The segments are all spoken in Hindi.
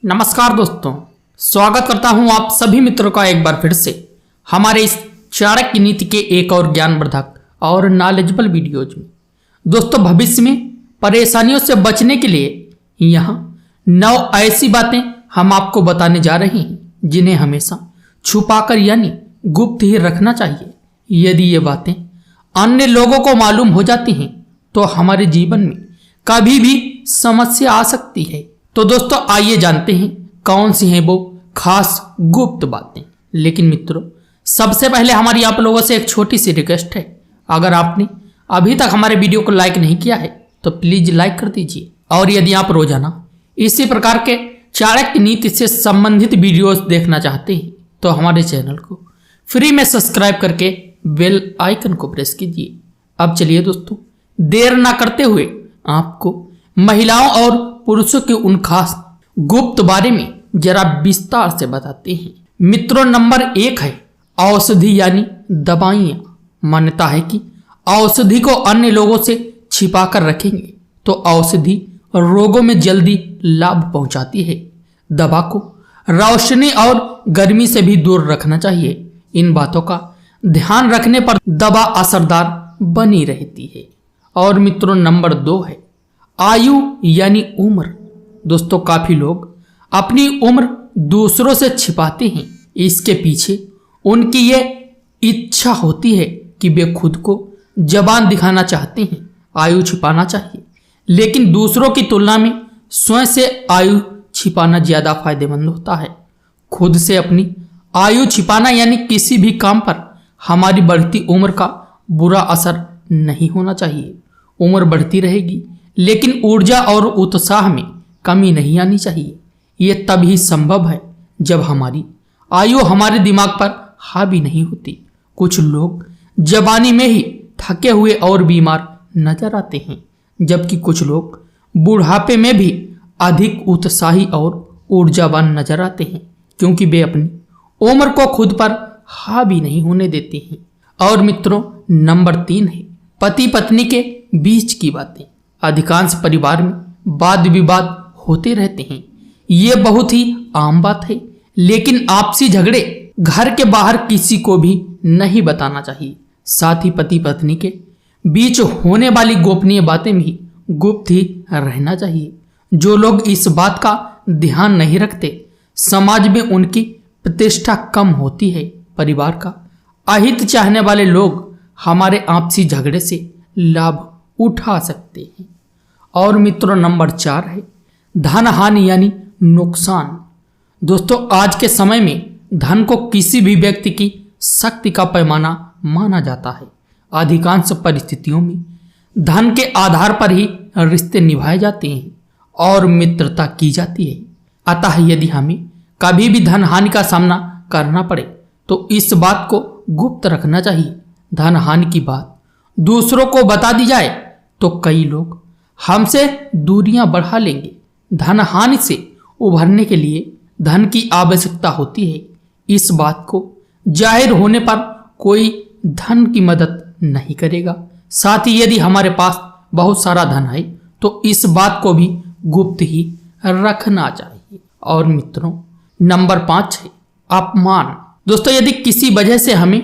नमस्कार दोस्तों, स्वागत करता हूं आप सभी मित्रों का एक बार फिर से हमारे इस चाणक्य नीति के एक और ज्ञानवर्धक और नॉलेजेबल वीडियोज में। दोस्तों, भविष्य में परेशानियों से बचने के लिए यहाँ 9 ऐसी बातें हम आपको बताने जा रहे हैं जिन्हें हमेशा छुपाकर यानी गुप्त ही रखना चाहिए। यदि ये बातें अन्य लोगों को मालूम हो जाती हैं तो हमारे जीवन में कभी भी समस्या आ सकती है। तो दोस्तों, आइए जानते हैं कौन सी हैं वो खास गुप्त बातें। लेकिन मित्रों, सबसे पहले हमारी आप लोगों से एक छोटी सी रिक्वेस्ट है। अगर आपने अभी तक हमारे वीडियो को लाइक नहीं किया है तो प्लीज लाइक कर दीजिए। और यदि आप रोजाना इसी प्रकार के चाणक्य नीति से संबंधित वीडियोस देखना चाहते हैं तो हमारे चैनल को फ्री में सब्सक्राइब करके बेल आइकन को प्रेस कीजिए। अब चलिए दोस्तों, देर ना करते हुए आपको महिलाओं और पुरुषों के उन खास गुप्त बारे में जरा विस्तार से बताते हैं। मित्रों, नंबर 1 है औषधि यानी दवाइयां। मान्यता है कि औषधि को अन्य लोगों से छिपा कर रखेंगे तो औषधि रोगों में जल्दी लाभ पहुंचाती है। दवा को रोशनी और गर्मी से भी दूर रखना चाहिए। इन बातों का ध्यान रखने पर दवा असरदार बनी रहती है। और मित्रों, नंबर 2 है आयु यानी उम्र। दोस्तों, काफी लोग अपनी उम्र दूसरों से छिपाते हैं। इसके पीछे उनकी ये इच्छा होती है कि वे खुद को जवान दिखाना चाहते हैं, आयु छिपाना चाहिए। लेकिन दूसरों की तुलना में स्वयं से आयु छिपाना ज्यादा फायदेमंद होता है। खुद से अपनी आयु छिपाना यानी किसी भी काम पर हमारी बढ़ती उम्र का बुरा असर नहीं होना चाहिए। उम्र बढ़ती रहेगी लेकिन ऊर्जा और उत्साह में कमी नहीं आनी चाहिए। ये तभी संभव है जब हमारी आयु हमारे दिमाग पर हावी नहीं होती। कुछ लोग जवानी में ही थके हुए और बीमार नजर आते हैं, जबकि कुछ लोग बुढ़ापे में भी अधिक उत्साही और ऊर्जावान नजर आते हैं, क्योंकि वे अपनी उम्र को खुद पर हावी नहीं होने देते हैं। और मित्रों, नंबर 3 है पति पत्नी के बीच की बातें। अधिकांश परिवार में वाद विवाद होते रहते हैं, ये बहुत ही आम बात है। लेकिन आपसी झगड़े घर के बाहर किसी को भी नहीं बताना चाहिए। साथ ही पति पत्नी के बीच होने वाली गोपनीय बातें भी गुप्त ही रहना चाहिए। जो लोग इस बात का ध्यान नहीं रखते, समाज में उनकी प्रतिष्ठा कम होती है। परिवार का अहित चाहने वाले लोग हमारे आपसी झगड़े से लाभ उठा सकते हैं। और मित्रों, नंबर 4 है धन हानि यानी नुकसान। दोस्तों, आज के समय में धन को किसी भी व्यक्ति की शक्ति का पैमाना माना जाता है। अधिकांश परिस्थितियों में धन के आधार पर ही रिश्ते निभाए जाते हैं और मित्रता की जाती है। अतः यदि हमें कभी भी धन हानि का सामना करना पड़े तो इस बात को गुप्त रखना चाहिए। धन हानि की बात दूसरों को बता दी जाए तो कई लोग हमसे दूरियां बढ़ा लेंगे। धन हानि से उभरने के लिए धन की आवश्यकता होती है। इस बात को जाहिर होने पर कोई धन की मदद नहीं करेगा। साथ ही यदि हमारे पास बहुत सारा धन है तो इस बात को भी गुप्त ही रखना चाहिए। और मित्रों, नंबर 5 है अपमान। दोस्तों, यदि किसी वजह से हमें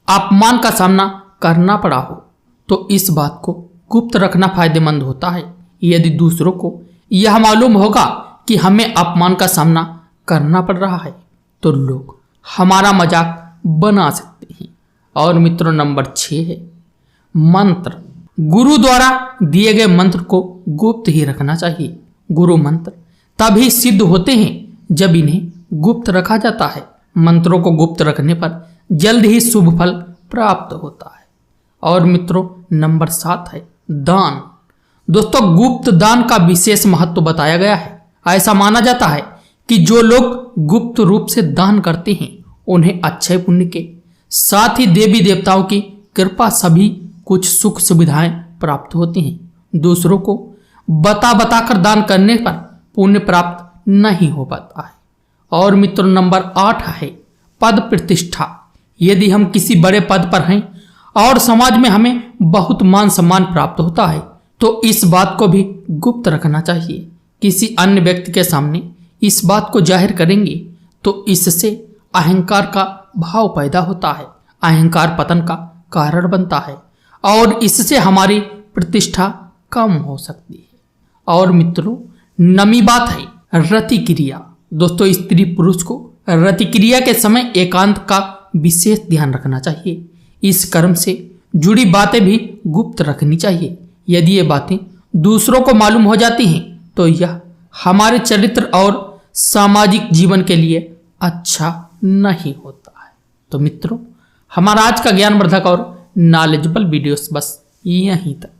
अपमान का सामना करना पड़ा हो तो इस बात को गुप्त रखना फायदेमंद होता है। यदि दूसरों को यह मालूम होगा कि हमें अपमान का सामना करना पड़ रहा है तो लोग हमारा मजाक बना सकते हैं। और मित्रों, नंबर 6 है मंत्र। गुरु द्वारा दिए गए मंत्र को गुप्त ही रखना चाहिए। गुरु मंत्र तभी सिद्ध होते हैं जब इन्हें गुप्त रखा जाता है। मंत्रों को गुप्त रखने पर जल्द ही शुभ फल प्राप्त होता है। और मित्रों, नंबर 7 है दान। दोस्तों, गुप्त दान का विशेष महत्व बताया गया है। ऐसा माना जाता है कि जो लोग गुप्त रूप से दान करते हैं उन्हें अच्छे पुण्य के साथ ही देवी देवताओं की कृपा सभी कुछ सुख सुविधाएं प्राप्त होती हैं। दूसरों को बता कर दान करने पर पुण्य प्राप्त नहीं हो पाता है। और मित्रों, नंबर 8 है पद प्रतिष्ठा। यदि हम किसी बड़े पद पर हैं और समाज में हमें बहुत मान सम्मान प्राप्त होता है तो इस बात को भी गुप्त रखना चाहिए। किसी अन्य व्यक्ति के सामने इस बात को जाहिर करेंगे तो इससे अहंकार का भाव पैदा होता है। अहंकार पतन का कारण बनता है और इससे हमारी प्रतिष्ठा कम हो सकती है। और मित्रों, नवी बात है रति क्रिया। दोस्तों, स्त्री पुरुष को रति क्रिया के समय एकांत का विशेष ध्यान रखना चाहिए। इस कर्म से जुड़ी बातें भी गुप्त रखनी चाहिए। यदि ये बातें दूसरों को मालूम हो जाती हैं तो यह हमारे चरित्र और सामाजिक जीवन के लिए अच्छा नहीं होता है। तो मित्रों, हमारा आज का ज्ञानवर्धक और नॉलेजेबल वीडियोस बस यहीं तक।